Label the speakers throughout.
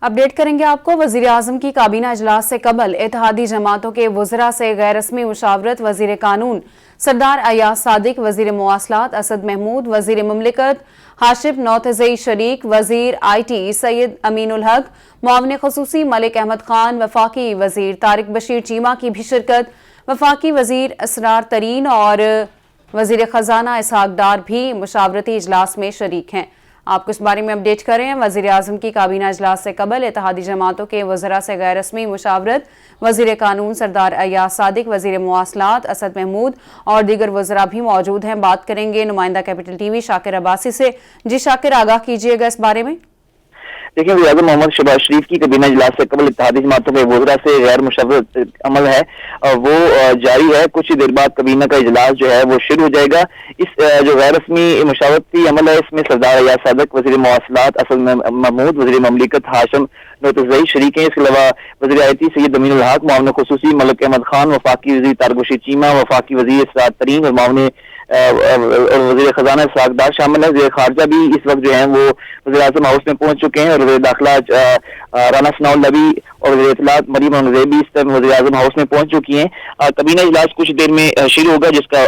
Speaker 1: Update करेंगे आपको। वजीर आजम की काबीना इजलास से कबल इत्तेहादी जमातों के वज़रा से गैर रस्मी मुशावरत वजीर कानून सरदार अयाज सादिक, वजीर मवासलात असद महमूद, वजीर मुमलिकत हाशिम नौतज़ई शरीक, वजीर IT सैयद अमीनुल हक, मुआविन ख़ुसूसी मलिक अहमद खान, वफाकी वजीर तारिक बशीर चीमा की भी शिरकत, वफाकी वजीर असरार तरीन और वजीर खजाना इसहाक डार भी मुशावरती इजलास में शरीक हैं। आपको इस बारे में अपडेट कर रहे हैं। वज़ीर आज़म की काबीना इजलास से कबल इत्तेहादी जमातों के वज़रा से गैर रस्मी मुशावरत वज़ीर कानून सरदार अयाज सादिक, वज़ीर मवासलात असद महमूद और दीगर वज़रा भी मौजूद हैं। बात करेंगे नुमाइंदा कैपिटल TV शाकिर अब्बासी से। जी शाकिर, आगाह कीजिएगा इस बारे में।
Speaker 2: देखिए, वज़ीर आज़म मोहम्मद शहबाज शरीफ की काबीना इजलास से कबल इत्तेहादी जमातों के वज़रा से गैर मुशावरत अमल है वो जारी है। कुछ ही देर बाद काबीना का इजलास जो है वो शुरू हो जाएगा। इस जो गैर रस्मी मुशावरती अमल है इसमें सरदार अयाज सादिक, वज़ीर मवासलात असद महमूद, वज़ीर मुमलिकत हाशिम नौतज़ई शरीक हैं। इसके अलावा वज़ीर IT सैयद अमीनुल हक, मुआविन ख़ुसूसी मलिक अहमद खान, वफाकी वज़ीर तारिक बशीर चीमा, वफाकी वज़ीर असरार तरीन और मुआविन वज़ीर खजाना इसहाक डार शामिल है। वज़ीर खारजा भी इस वक्त जो है वो वज़ीर आज़म हाउस में पहुंच चुके हैं और वज़ीर दाखिला राना सनाउल नबी और वज़ीर इत्तलात मरीम नज़ीर भी इस तरह वज़ीर आज़म हाउस में पहुंच चुकी हैं। काबीना इजलास कुछ देर में शुरू होगा, जिसका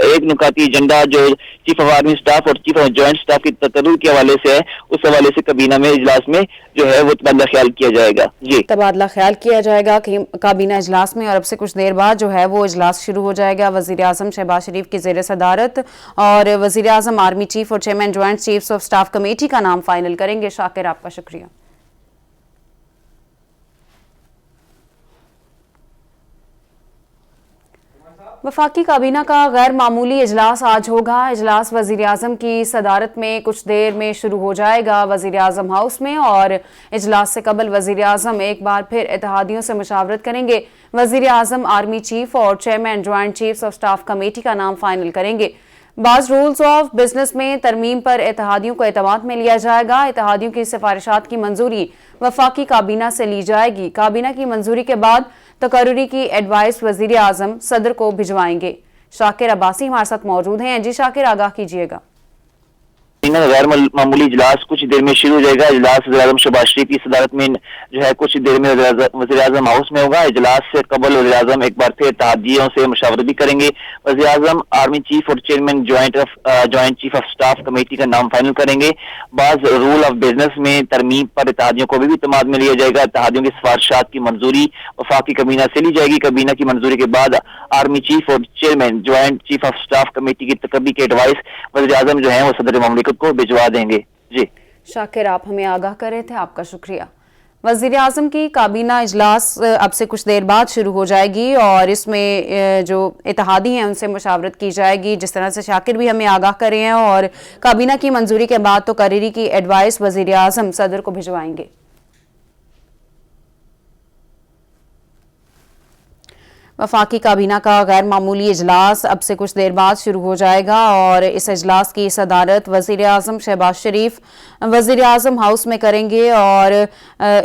Speaker 2: एक नुकाती एजेंडा जो चीफ ऑफ आर्मी स्टाफ और चीफ ऑफ जॉइंट स्टाफ की तकर्रुर के हवाले से है, उस हवाले से काबीना में इजलास में जो है वो तबादला ख्याल किया जाएगा। जी,
Speaker 1: तबादला ख्याल किया जाएगा काबीना इजलास में और अब से कुछ देर बाद जो है वो इजलास शुरू हो जाएगा। वज़ीर आज़म शहबाज शरीफ की ज़ेर सदारत और वज़ीर आज़म आर्मी चीफ और chairman joint chiefs of staff committee का नाम फाइनल करेंगे। शाकिर, आपका शुक्रिया। वफाकी काबीना का गैर मामूली इजलास आज होगा। इजलास वज़ीर आज़म की सदारत में कुछ देर में शुरू हो जाएगा वज़ीर आज़म हाउस में और इजलास से कबल वज़ीर आज़म एक बार फिर इत्तेहादियों से मुशावरत करेंगे। वज़ीर आज़म आर्मी चीफ और chairman joint chiefs of staff committee का नाम फाइनल करेंगे। बाज़ रूल्स ऑफ बिजनेस में तरमीम पर इत्तेहादियों को एतमाद में लिया जाएगा। इत्तेहादियों की सिफारिशात की मंजूरी वफाकी काबीना से ली जाएगी। काबीना की मंजूरी के बाद तकर्रुरी की एडवाइस वज़ीर आज़म सदर को भिजवाएंगे। शाकिर अब्बासी हमारे साथ मौजूद हैं। जी शाकिर, आगाह कीजिएगा।
Speaker 2: गैर मामूली इजलास कुछ देर में शुरू हो जाएगा। इजलास वज़ीर आज़म शहबाज शरीफ की सदारत में जो है कुछ देर में वज़ीर आज़म हाउस में होगा। इजलास से कबल वज़ीर आज़म एक बार फिर इत्तेहादियों से मुशावरत भी करेंगे। वज़ीर आज़म आर्मी चीफ और chairman joint chief of staff committee का नाम फाइनल करेंगे। बाज़ रूल ऑफ बिजनेस में तरमीम पर इत्तेहादियों को भी इत्तेमाद में लिया जाएगा। इत्तेहादियों की सिफारिशात की मंजूरी वफाकी काबीना से ली जाएगी। काबीना की मंजूरी के बाद आर्मी चीफ और chairman joint chief of staff committee की तकर्री की एडवाइस वज़ीर आज़म जो है वो सदर मुमलिकत को भिजवा देंगे। जी
Speaker 1: शाकिर, आप हमें आगाह कर रहे थे, आपका शुक्रिया। वज़ीर आज़म की काबीना इजलास अब से कुछ देर बाद शुरू हो जाएगी और इसमें जो इत्तेहादी हैं उनसे मुशावरत की जाएगी, जिस तरह से शाकिर भी हमें आगाह कर रहे हैं। और काबीना की मंजूरी के बाद तो तकर्री की एडवाइस वज़ीर आज़म सदर को भिजवाएंगे। वफाकी काबीना का गैर मामूली इजलास अब से कुछ देर बाद शुरू हो जाएगा और इस इजलास की सदारत वज़ीर आज़म शहबाज शरीफ वज़ीर आज़म हाउस में करेंगे और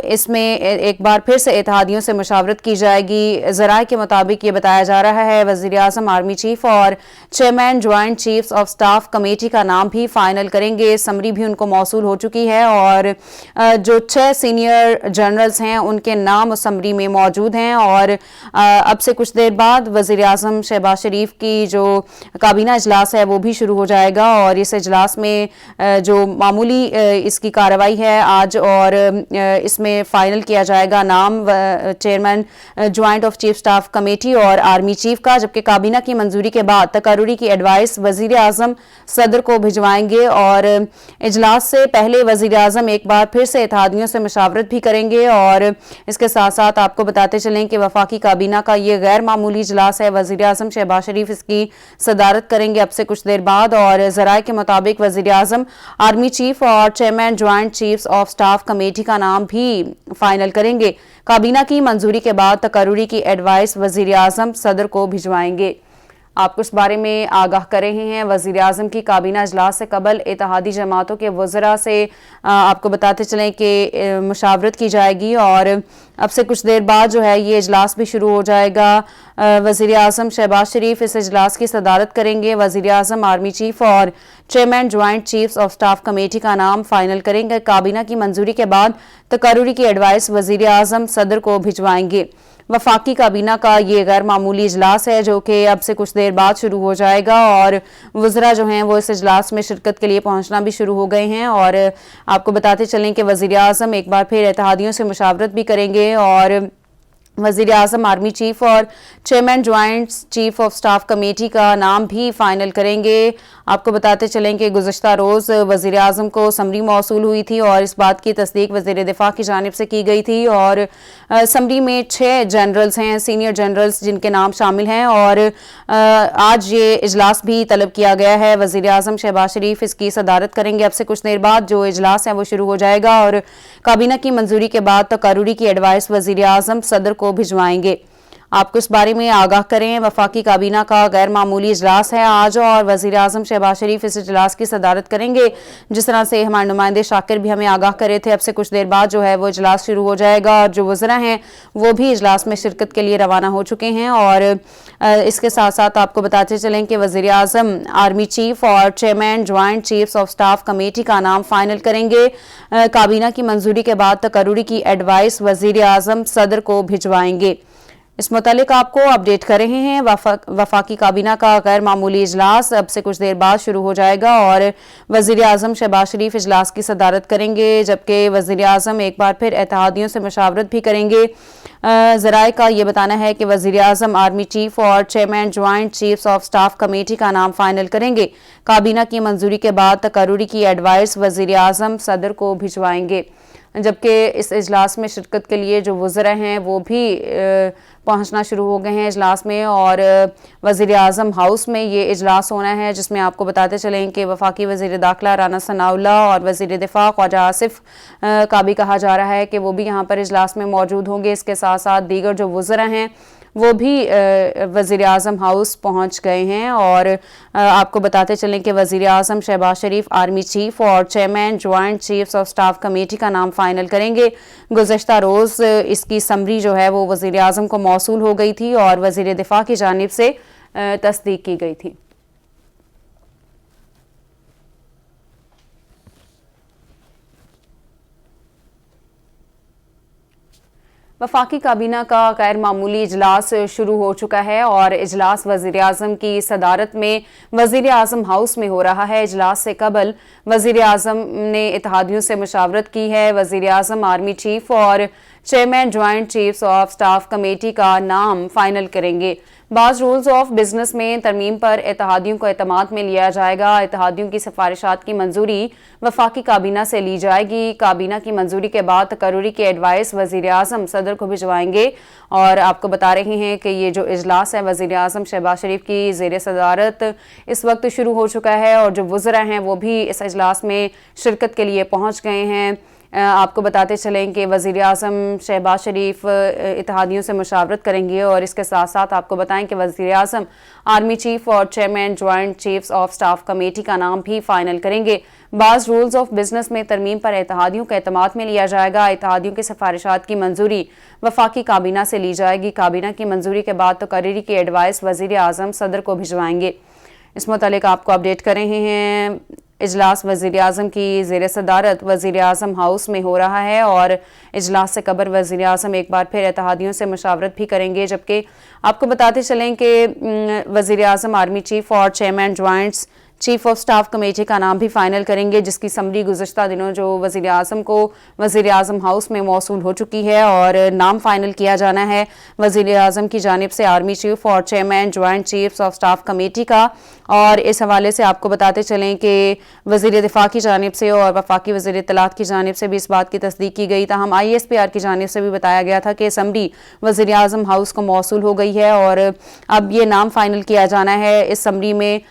Speaker 1: इसमें एक बार फिर से इत्तेहादियों से मुशावरत की जाएगी। ज़राए के मुताबिक ये बताया जा रहा है वज़ीर आज़म आर्मी चीफ और chairman joint chiefs of staff committee का नाम भी फाइनल करेंगे। समरी भी उनको मौसूल हो चुकी है और जो 6 सीनियर जनरल्स हैं उनके नाम समरी में मौजूद हैं और अब से कुछ देर बाद वज़ीर आज़म शहबाज शरीफ की जो काबीना इजलास है वो भी शुरू हो जाएगा और इस इजलास में जो मामूली इसकी कार्रवाई है आज और इसमें फाइनल किया जाएगा नाम chairman joint of chief staff committee और आर्मी चीफ का, जबकि काबीना की मंजूरी के बाद तकर्रुरी की एडवाइस वज़ीर आज़म सदर को भिजवाएंगे और इजलास से पहले वज़ीर आज़म एक बार फिर से इत्तेहादियों से मुशावरत भी करेंगे। और इसके साथ साथ आपको बताते चलें कि वफाकी काबीना का ये गैर मामूली इजलास है। वज़ीर आज़म शहबाज शरीफ इसकी सदारत करेंगे अब से कुछ देर बाद और ज़राए के मुताबिक वज़ीर आज़म आर्मी चीफ और chairman joint chiefs of staff committee का नाम भी फाइनल करेंगे। काबीना की मंजूरी के बाद तकर्रुरी की एडवाइस वज़ीर आज़म सदर को भिजवाएंगे। आपको इस बारे में आगाह कर रहे हैं। वज़ीर आज़म की काबीना इजलास से कबल इत्तेहादी जमातों के वज़रा से आपको बताते चलें कि मुशावरत की जाएगी और अब से कुछ देर बाद जो है ये इजलास भी शुरू हो जाएगा। वज़ीर आज़म शहबाज शरीफ इस इजलास की सदारत करेंगे। वज़ीर आज़म आर्मी चीफ और chairman joint chiefs of staff committee का नाम फाइनल करेंगे। काबीना की मंजूरी के बाद तकर्रुरी की एडवाइस वज़ीर आज़म सदर को भिजवाएंगे। वफाकी काबीना का ये गैर मामूली इजलास है जो कि अब से कुछ देर बाद शुरू हो जाएगा और वज़रा जो हैं वो इस इजलास में शिरकत के लिए पहुंचना भी शुरू हो गए हैं। और आपको बताते चलें कि वज़ीर आज़म एक बार फिर इत्तेहादियों से मुशावरत भी करेंगे और वज़ीर आज़म आर्मी चीफ और chairman joint chief of staff committee का नाम भी फाइनल करेंगे। आपको बताते चलें कि गुज़श्ता रोज़ वज़ीर आज़म को समरी मौसूल हुई थी और इस बात की तस्दीक वज़ीर दिफा की जानिब से की गई थी और समरी में 6 जनरल्स हैं, सीनियर जनरल्स जिनके नाम शामिल हैं और आज ये इजलास भी तलब किया गया है। वज़ीर आज़म शहबाज शरीफ इसकी सदारत करेंगे। अब से कुछ देर बाद जो इजलास है वो शुरू हो जाएगा और काबीना की मंजूरी के बाद तकर्रुरी की एडवाइस वज़ीर आज़म सदर को भिजवाएंगे। आपको इस बारे में आगाह करें। वफाकी काबीना का गैर मामूली इजलास है आज और वज़ीर आज़म शहबाज शरीफ इस इजलास की सदारत करेंगे। जिस तरह से हमारे नुमाइंदे शाकिर भी हमें आगाह करे थे, अब से कुछ देर बाद जो है वो इजलास शुरू हो जाएगा और जो वज़रा हैं वो भी इजलास में शिरकत के लिए रवाना हो चुके हैं। और इसके साथ साथ आपको बताते चलें कि वज़ीर आज़म आर्मी चीफ और chairman joint chiefs of staff committee का नाम फाइनल करेंगे। काबीना की मंजूरी के बाद तकर्रुरी की एडवाइस वज़ीर आज़म सदर को भिजवाएंगे। इस मुतालिक आपको अपडेट कर रहे हैं। वफाकी काबीना का गैर मामूली इजलास अब से कुछ देर बाद शुरू हो जाएगा और वज़ीर आज़म शहबाज शरीफ इजलास की सदारत करेंगे, जबकि वज़ीर आज़म एक बार फिर इत्तेहादियों से मशावरत भी करेंगे। ज़राए का ये बताना है कि वज़ीर आज़म आर्मी चीफ और chairman joint chiefs of staff committee का नाम फाइनल करेंगे। काबीना की मंजूरी के बाद तकर्रुरी की एडवाइस वज़ीर आज़म सदर को भिजवाएंगे, जबकि इस इजलास में शिरकत के लिए जो वज़रा हैं वो भी पहुंचना शुरू हो गए हैं इजलास में। और वज़ीर आज़म हाउस में ये इजलास होना है जिसमें आपको बताते चलें कि वफाकी वज़ीर दाखिला राना सनाउल्लाह और वज़ीर दिफा ख्वाजा आसिफ का भी कहा जा रहा है कि वो भी यहाँ पर इजलास में मौजूद होंगे। इसके साथ साथ दीगर जो वज़रा हैं वो भी वज़ीर आज़म हाउस पहुंच गए हैं। और आपको बताते चलें कि वज़ीर आज़म शहबाज शरीफ आर्मी चीफ और chairman joint chiefs of staff committee का नाम फाइनल करेंगे। गुज़श्ता रोज़ इसकी समरी जो है वो वज़ीर आज़म को मौसूल हो गई थी और वज़ीर दिफा की जानिब से तस्दीक की गई थी। वफाकी काबीना का गैर मामूली इजलास शुरू हो चुका है और इजलास वज़ीर आज़म की सदारत में वज़ीर आज़म हाउस में हो रहा है। इजलास से कबल वज़ीर आज़म ने इत्तेहादियों से मुशावरत की है। वज़ीर आज़म आर्मी चीफ और chairman joint chiefs of staff committee का नाम फाइनल करेंगे। बाज़ रूल्स ऑफ बिजनेस में तरमीम पर इत्तेहादियों को एतमाद में लिया जाएगा। इत्तेहादियों की सिफारिशात की मंजूरी वफाकी काबीना से ली जाएगी। काबीना की मंजूरी के बाद तकर्रुरी की एडवाइस वज़ीर आज़म सदर को भिजवाएंगे। और आपको बता रहे हैं कि ये जो इजलास है वज़ीर आज़म शहबाज शरीफ की ज़ेर सदारत इस वक्त शुरू हो चुका है और जो वज़रा हैं वो भी इस इजलास में शिरकत के लिए पहुँच गए हैं। आपको बताते चलें कि वज़ीर आज़म शहबाज शरीफ इत्तेहादियों से मुशावरत करेंगे और इसके साथ साथ आपको बताएं कि वज़ीर आज़म आर्मी चीफ और chairman joint chiefs of staff committee का नाम भी फाइनल करेंगे। बाज़ रूल्स ऑफ बिजनेस में तरमीम पर इत्तेहादियों का एतमाद में लिया जाएगा। इत्तेहादियों की सिफारिशात की मंजूरी वफाकी काबीना से ली जाएगी। काबीना की मंजूरी के बाद तकर्रुरी की एडवाइस वज़ीर आज़म सदर को भिजवाएंगे। इस मुतालिक आपको अपडेट कर रहे हैं। इजलास वज़ीर आज़म की ज़ेर सदारत वज़ीर आज़म हाउस में हो रहा है और इजलास से कबल वज़ीर आज़म एक बार फिर इत्तेहादियों से मुशावरत भी करेंगे, जबकि आपको बताते चलें कि वज़ीर आज़म आर्मी चीफ और chairman joints chief of staff committee का नाम भी फाइनल करेंगे, जिसकी समरी गुज़श्ता दिनों जो वज़ीर आज़म को वज़ीर आज़म हाउस में मौसूल हो चुकी है और नाम फाइनल किया जाना है वज़ीर आज़म की जानिब से आर्मी चीफ और chairman joint chiefs of staff committee का। और इस हवाले से आपको बताते चलें कि वज़ीर दिफा की जानिब से और वफाकी वज़ीर इत्तलात की जानिब से भी इस बात की तस्दीक की गई। ताहम ISPR की जानिब से भी बताया गया था कि समरी वज़ीर आज़म हाउस को मौसूल हो गई है और अब ये नाम फाइनल किया जाना है। इस समरी में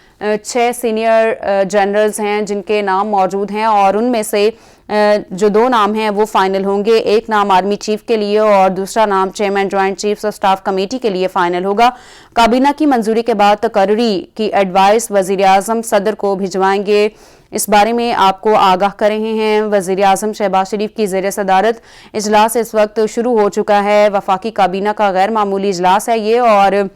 Speaker 1: 6 सीनियर जनरल्स हैं जिनके नाम मौजूद हैं और उनमें से जो दो नाम हैं वो फाइनल होंगे। एक नाम आर्मी चीफ के लिए और दूसरा नाम chairman joint chiefs of staff committee के लिए फाइनल होगा। काबीना की मंजूरी के बाद तकर्री की एडवाइस वजीर आजम सदर को भिजवाएंगे। इस बारे में आपको आगाह कर रहे हैं। वजीर आजम शहबाज शरीफ की ज़ेर सदारत इजलास इस वक्त शुरू हो चुका है। वफाकी काबीना का गैर मामूली इजलास है ये, और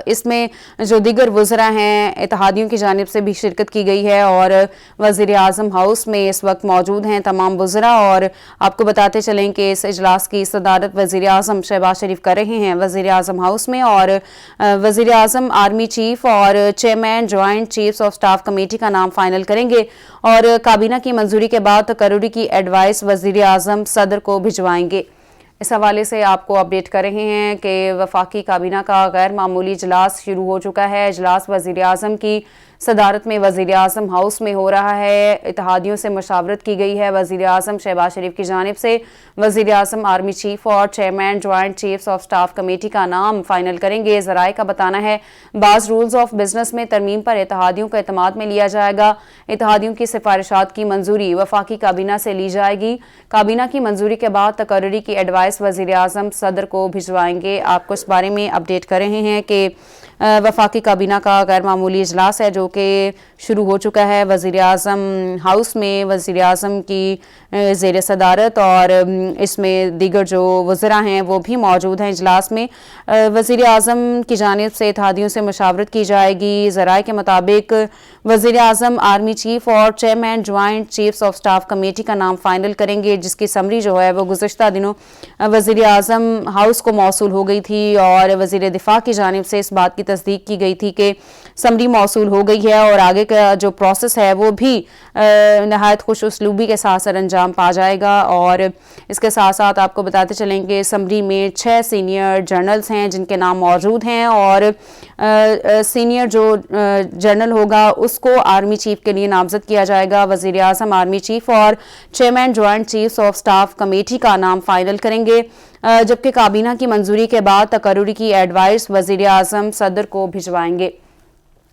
Speaker 1: इसमें जो दीगर वज़रा हैं इत्तेहादियों की जानिब से भी शिरकत की गई है और वज़ीर आज़म हाउस में इस वक्त मौजूद हैं तमाम वज़रा। और आपको बताते चलें कि इस इजलास की सदारत वज़ीर आज़म शहबाज शरीफ कर रहे हैं वज़ीर आज़म हाउस में, और वज़ीर आज़म आर्मी चीफ और chairman joint chiefs of staff committee का नाम फाइनल करेंगे और काबीना की मंजूरी के बाद तकर्री की एडवाइस वज़ीर आज़म सदर को भिजवाएंगे। इस हवाले से आपको अपडेट कर रहे हैं कि वफाकी काबीना का गैर मामूली इजलास शुरू हो चुका है। इजलास वज़ीर आज़म की सदारत में वज़ीर आज़म हाउस में हो रहा है। इत्तेहादियों से मशावरत की गई है। वज़ीर आज़म शहबाज शरीफ की जानिब से वज़ीर आज़म आर्मी चीफ और chairman joint chiefs of staff committee का नाम फाइनल करेंगे। ज़राए का बताना है बाज़ रूल्स ऑफ बिजनेस में तरमीम पर इत्तेहादियों को एतमाद में लिया जाएगा। इत्तेहादियों की सिफारिशात की मंजूरी वफाकी काबीना से ली जाएगी। काबीना की मंजूरी के बाद तकर्री की एडवाइस वज़ीर आज़म सदर को भिजवाएंगे। आपको इस बारे में अपडेट कर रहे हैं कि वफाकी काबीना का गैर मामूली इजलास है जो कि शुरू हो चुका है वज़ीर आज़म हाउस में वज़ीर आज़म की ज़ेर सदारत, और इसमें दीगर जो वज़रा हैं वो भी मौजूद हैं इजलास में। वज़ीर आज़म की जानिब से इत्तेहादियों से मशावरत की जाएगी। ज़राए के मुताबिक वज़ीर आज़म आर्मी चीफ और chairman joint chiefs of staff committee का नाम फाइनल करेंगे, जिसकी समरी जो है वो गुज़श्ता दिनों वज़ीर आज़म हाउस को मौसूल हो गई थी और वज़ीर दिफा की जानिब से इस बात की तस्दीक की गई थी कि समरी मौसूल हो गई है और आगे का जो प्रोसेस है वो भी नहायत खुश उसलूबी के साथ सर अंजाम पा जाएगा। और इसके साथ साथ आपको बताते चलेंगे समरी में 6 सीनियर जर्नल्स हैं जिनके नाम मौजूद हैं, और सीनियर जो जर्नल होगा उसको आर्मी चीफ के लिए नामजद किया जाएगा। वज़ीर आज़म आर्मी चीफ और chairman joint chiefs of staff committee का नाम फाइनल करेंगे, जबकि काबीना की मंजूरी के बाद तकर्री की एडवाइस वज़ीर आज़म सदर को भिजवाएंगे।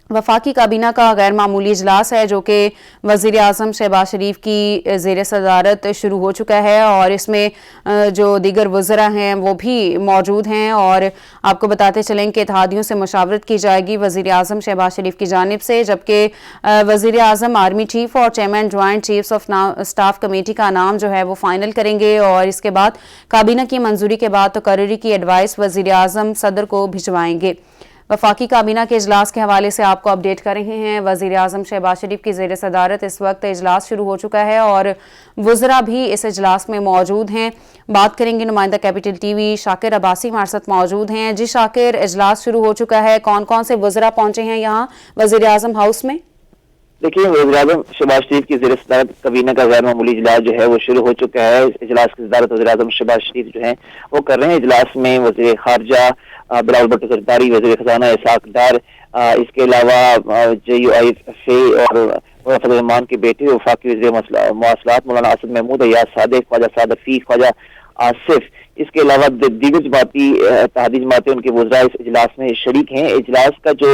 Speaker 1: वफाकी काबीना का गैर मामूली इजलास है जो कि वज़ीर आज़म शहबाज शरीफ की ज़ेर सदारत शुरू हो चुका है और इसमें जो दीगर वज़रा हैं वो भी मौजूद हैं। और आपको बताते चलें कि इत्तेहादियों से मशावरत की जाएगी वज़ीर आज़म शहबाज शरीफ की जानिब से, जबकि वज़ीर आज़म आर्मी चीफ और chairman joint chiefs of staff committee का नाम जो है वो फाइनल करेंगे और इसके बाद काबीना की मंजूरी के बाद तकर्री की एडवाइस वज़ीर आज़म सदर को भिजवाएंगे। वफाकी काबीना के इजलास के हवाले से आपको अपडेट कर रहे हैं। वज़ीर आज़म शहबाज शरीफ की ज़ेर सदारत इस वक्त इजलास शुरू हो चुका है और वज़रा भी इस इजलास में मौजूद हैं। बात करेंगे नुमाइंदा कैपिटल टीवी शाकिर अब्बासी हमारे साथ मौजूद हैं। जी शाकिर, इजलास शुरू हो चुका है, कौन कौन से वज़रा पहुंचे हैं यहाँ वज़ीर आज़म हाउस में?
Speaker 2: देखिए, वज़ीर आज़म शहबाज शरीफ की ज़ेर सदारत काबीना का गैर मामूली इजलास जो है वो शुरू हो चुका है। इस इजलास की सदारत वज़ीर आज़म शहबाज शरीफ जो है वो कर रहे हैं। इजलास में वज़ीर खारजा बिलावल भुट्टो ज़रदारी, वज़ीर खजाना इसाक डार, इसके अलावा JUIFA और फजल रहमान के बेटे वफाकी वज़ीर मवासलात मौलाना असद महमूद, अय्याज सादिक, ख्वाजा साद रफ़ीक, ख्वाजा आसिफ, इसके अलावा दीगर जमाती इत्तेहादी जमातें उनके वज़रा इस इजलास में शरीक हैं। इजलास का जो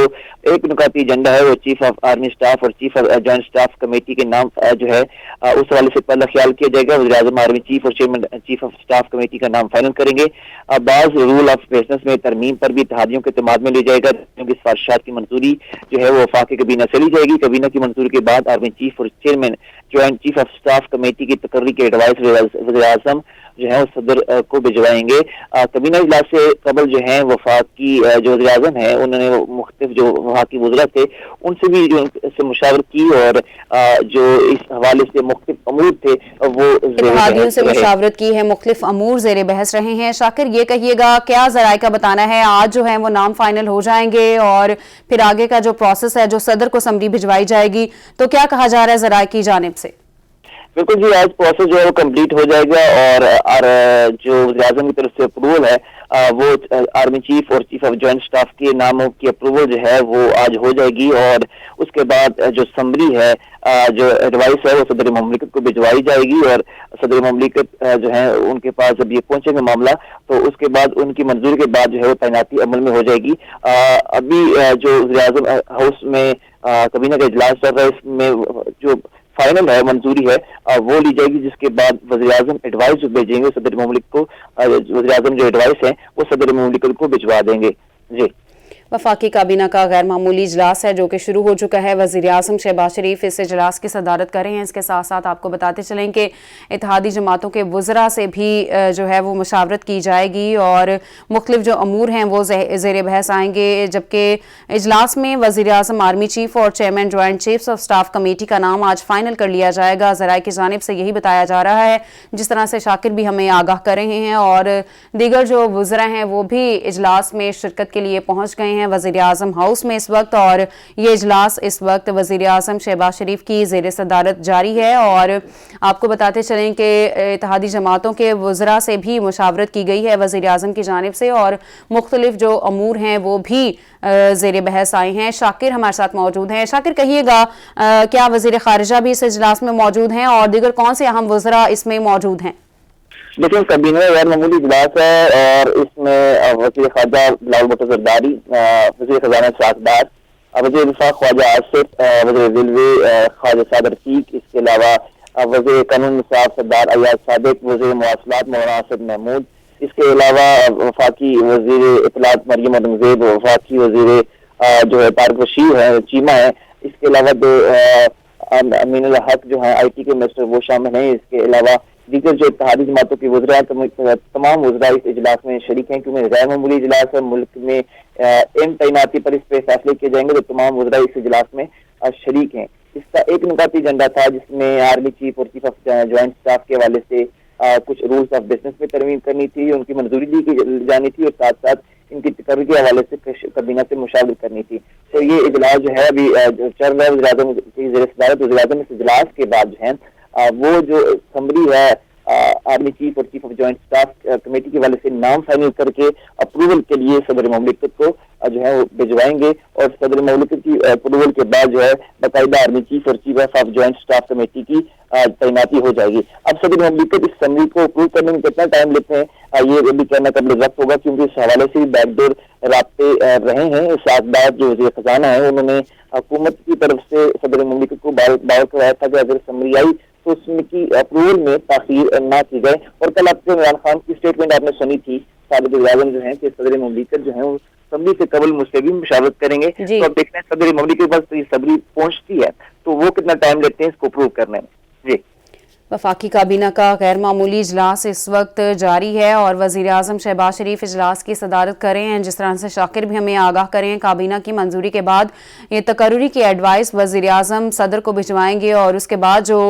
Speaker 2: एक नुकाती एजेंडा है वो चीफ ऑफ आर्मी स्टाफ और chief of joint staff committee के नाम जो है उस हवाले से पहला ख्याल किया जाएगा। वज़ीर आज़म आर्मी चीफ और chairman chief of staff committee का नाम फाइनल करेंगे। बाज़ रूल ऑफ बिजनेस में तरमीम पर भी इत्तेहादियों के एतमाद में ली जाएगा, क्योंकि सिफारिशात की मंजूरी जो है वो वफाकी काबीना से ली जाएगी। काबीना की मंजूरी के बाद आर्मी चीफ और chairman joint chief of staff committee की तकर्री की एडवाइस वज़ीर आज़म जो है वो सदर को भिजवाएंगे। काबीना इजलास से कबल जो है वफाकी जो वज़ीर आज़म है उन्होंने मुख्तलिफ जो वफाकी वज़रा थे उनसे भी जो उनसे मुशावरत की और जो इस हवाले से मुख्तलिफ अमूर थे वो
Speaker 1: इत्तेहादियों से मुशावरत की है, मुख्तलिफ अमूर ज़ेर बहस रहे हैं। शाकिर, ये कहिएगा क्या ज़राए का बताना है, आज जो है वो नाम फाइनल हो जाएंगे और फिर आगे का जो प्रोसेस है जो सदर को समरी भिजवाई जाएगी, तो क्या कहा जा रहा है ज़राए की जानिब से?
Speaker 2: बिल्कुल जी, आज प्रोसेस जो है वो कंप्लीट हो जाएगा और जो वज़ीर आज़म की तरफ से अप्रूवल है वो आर्मी चीफ और चीफ ऑफ जॉइंट स्टाफ के नामों की अप्रूवल जो है वो आज हो जाएगी और उसके बाद जो समरी है जो एडवाइस है वो सदर ममलिकत को भिजवाई जाएगी और सदर ममलिकत जो है उनके पास जब ये पहुंचेंगे मामला तो उसके बाद उनकी मंजूरी के बाद जो है वो तैनाती अमल में हो जाएगी। अभी जो वज़ीर आज़म हाउस में काबीना का इजलास चल रहा है, इसमें जो फाइनल है, मंजूरी है, वो ली जाएगी, जिसके बाद वज़ीर-ए-आज़म एडवाइस जो भेजेंगे सदर मुमलिक को, वज़ीर-ए-आज़म जो एडवाइस है वो सदर मुमलिक को भिजवा देंगे। जी।
Speaker 1: वफाकी काबीना का गैर मामूली इजलास है जो कि शुरू हो चुका है। वज़ीर आज़म शहबाज शरीफ इस इजलास की सदारत कर रहे हैं। इसके साथ साथ आपको बताते चलें कि इत्तेहादी जमातों के वज़रा से भी जो है वो मशावरत की जाएगी और मुख्तलिफ जो अमूर हैं वो ज़ेर बहस आएंगे, जबकि इजलास में वज़ीर आज़म, आर्मी चीफ और chairman joint chiefs of staff committee का नाम आज फाइनल कर लिया जाएगा। ज़राए की जानिब से यही बताया जा रहा है, जिस तरह से शाकिर भी हमें आगाह कर रहे हैं, और दीगर जो वज़रा हैं वो भी इजलास में शिरकत के लिए पहुँच गए हैं वज़ीर आज़म हाउस में इस वक्त। और ये इजलास इस वक्त वज़ीर आज़म शहबाज शरीफ की ज़ेर सदारत जारी है। और आपको बताते चलें कि इत्तेहादी जमातों के वज़रा से भी मुशावरत की गई है वज़ीर आज़म की जानिब से, और मुख्तलिफ जो अमूर हैं वो भी ज़ेर बहस आए हैं। शाकिर हमारे साथ मौजूद हैं। शाकिर, कहिएगा क्या वज़ीर ख़ारिजा भी इस इजलास में मौजूद हैं और दीगर कौन से अहम वज़रा इसमें मौजूद हैं?
Speaker 2: लेकिन काबीना गैर मामूली इजलास है और इसमें वज़ीर ख़ारजा बिलावल भुट्टो ज़रदारी, वज़ीर ख़ज़ाना इशफ़ाक़ डार, वज़ीर दिफ़ा ख्वाजा आसिफ, वज़ीर रेलवे ख्वाजा साद रफ़ीक, इसके अलावा वज़ीर कानून इंसाफ सरदार अयाज सादिक, वज़ीर मवासलात मौलाना आसिफ महमूद, इसके अलावा वफाकी वज़ीर इत्तलात मरियम औरंगज़ेब, वफाकी वज़ीर जो है तारिक रशीद है, चीमा है, इसके अलावा दो अमीनुल हक जो है IT के मिनिस्टर वो शामिल हैं। इसके अलावा दीगर जो इत्तेहादी जमातों के वज़रा तमाम वज़रा इस इजलास में शरीक हैं, क्योंकि गैर मामूली इजलास है। मुल्क में अहम तैनाती पर इस पर फैसले किए जाएंगे तो तमाम वज़रा इस इजलास में शरीक हैं। इसका एक नुकाती एजेंडा था जिसमें आर्मी चीफ और चीफ ऑफ जॉइंट स्टाफ के हवाले से कुछ रूल्स ऑफ बिजनेस में तरमीम करनी थी, उनकी मंजूरी दी जानी थी और साथ साथ इनकी तकर्री के हवाले से काबीना से मुशावरत करनी थी। तो ये इजलास जो है अभी चल रहा है वज़ीर-ए-आज़म की ज़ेर सदारत। वज़ीर-ए-आज़म इस इजलास के बाद जो है वो जो समरी है आर्मी चीफ और chief of joint staff committee के वाले से नाम फाइनल करके अप्रूवल के लिए सदर मुमलिकत को जो है वो भिजवाएंगे, और सदर मुमलिकत की अप्रूवल के बाद जो है बाकायदा आर्मी चीफ और chief of joint staff committee की तैनाती हो जाएगी। अब सदर मुमलिकत इस समरी को अप्रूव करने में कितना टाइम लेते हैं ये भी कहना कबल वक्त होगा, क्योंकि इस हवाले से बैकडोर राब्ते रहे हैं। साथ जो वज़ीर ख़ज़ाना है उन्होंने हुकूमत की तरफ से सदर मुमलिकत को बावर कराया था कि अगर समरी आई तो उसमें की अप्रूवल में ताख़ीर ना की जाए। और कल आपको इमरान खान की स्टेटमेंट आपने सुनी थी, साबिक़ वज़ीर-ए-आज़म जो है कि सदर मुमलिकत जो है वो समरी से कबल मुझसे भी मुशावरत करेंगे। तो अब देखते हैं सदर मुमलिकत के पास तो ये समरी पहुंचती है तो वो कितना टाइम लेते हैं इसको अप्रूव करने में। जी।
Speaker 1: वफाकी काबीना का गैर मामूली इजलास इस वक्त जारी है और वज़ीर आज़म शहबाज शरीफ इजलास की सदारत कर रहे हैं। जिस तरह से शाकिर भी हमें आगाह करें, काबीना की मंजूरी के बाद ये तकर्री की एडवाइस वज़ीर आज़म सदर को भिजवाएंगे और उसके बाद जो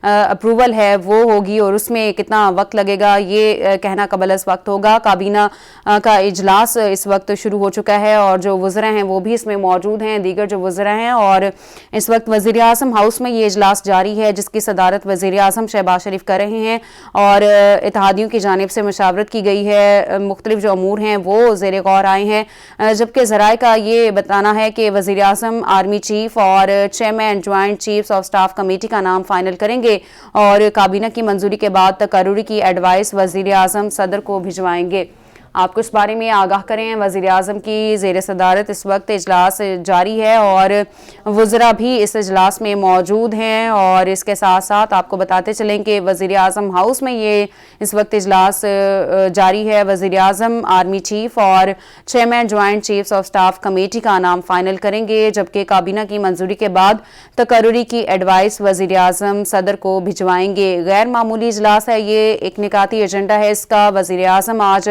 Speaker 1: अप्रूवल है वो होगी, और उसमें कितना वक्त लगेगा ये कहना कबल अज़ वक्त होगा। काबीना का इजलास इस वक्त शुरू हो चुका है और जो वज़रा हैं वो भी इसमें मौजूद हैं, दीगर जो वज़रा हैं, और इस वक्त वज़ीर आज़म हाउस में ये इजलास जारी है जिसकी सदारत वज़ीर आज़म शहबाज शरीफ कर रहे हैं। और इत्तेहादियों की जानिब से मशावरत की गई है, मुख्तलिफ जो अमूर हैं वो ज़ेर गौर आए हैं, जबकि ज़राए का ये बताना है कि वज़ीर आज़म, आर्मी चीफ और chairman joint chiefs of staff committee का नाम फाइनल करेंगे और काबीना की मंजूरी के बाद तकर्री की एडवाइस वज़ीर आज़म सदर को भिजवाएंगे। आपको इस बारे में आगाह करें, वज़ीर आज़म की ज़ेर सदारत इस वक्त इजलास जारी है और वज़रा भी इस इजलास में मौजूद हैं। और इसके साथ साथ आपको बताते चलें कि वज़ीर आज़म हाउस में ये इस वक्त इजलास जारी है। वज़ीर आज़म, आर्मी चीफ और chairman joint chiefs of staff committee का नाम फाइनल करेंगे, जबकि काबीना की मंजूरी के बाद तकर्री की एडवाइस वज़ीर आज़म सदर को भिजवाएंगे। गैर मामूली इजलास है, ये एक निकाती एजेंडा है इसका। वज़ीर आज़म आज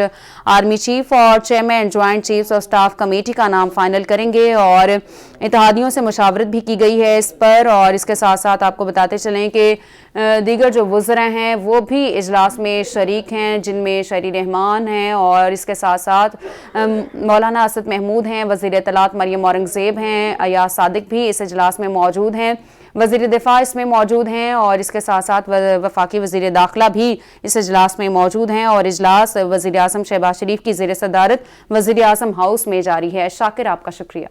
Speaker 1: आर्मी चीफ और chairman joint chiefs of staff committee का नाम फाइनल करेंगे और इत्तेहादियों से मुशावरत भी की गई है इस पर। और इसके साथ साथ आपको बताते चलें कि दीगर जो वज़रा हैं वो भी इजलास में शरीक हैं, जिनमें शहरी रहमान हैं और इसके साथ साथ मौलाना आसिफ महमूद हैं, वज़ीर इत्तलात मरियम औरंगज़ेब हैं, अयाज सादिक भी इस इजलास में मौजूद हैं, वज़ीर दिफ़ा इसमें मौजूद हैं और इसके साथ साथ वफाकी वज़ीर दाखिला भी इस इजलास में मौजूद हैं। और इजलास वज़ीर आज़म शहबाज शरीफ की ज़ेर सदारत वज़ीर आज़म हाउस में जारी है। शाकिर, आपका शुक्रिया।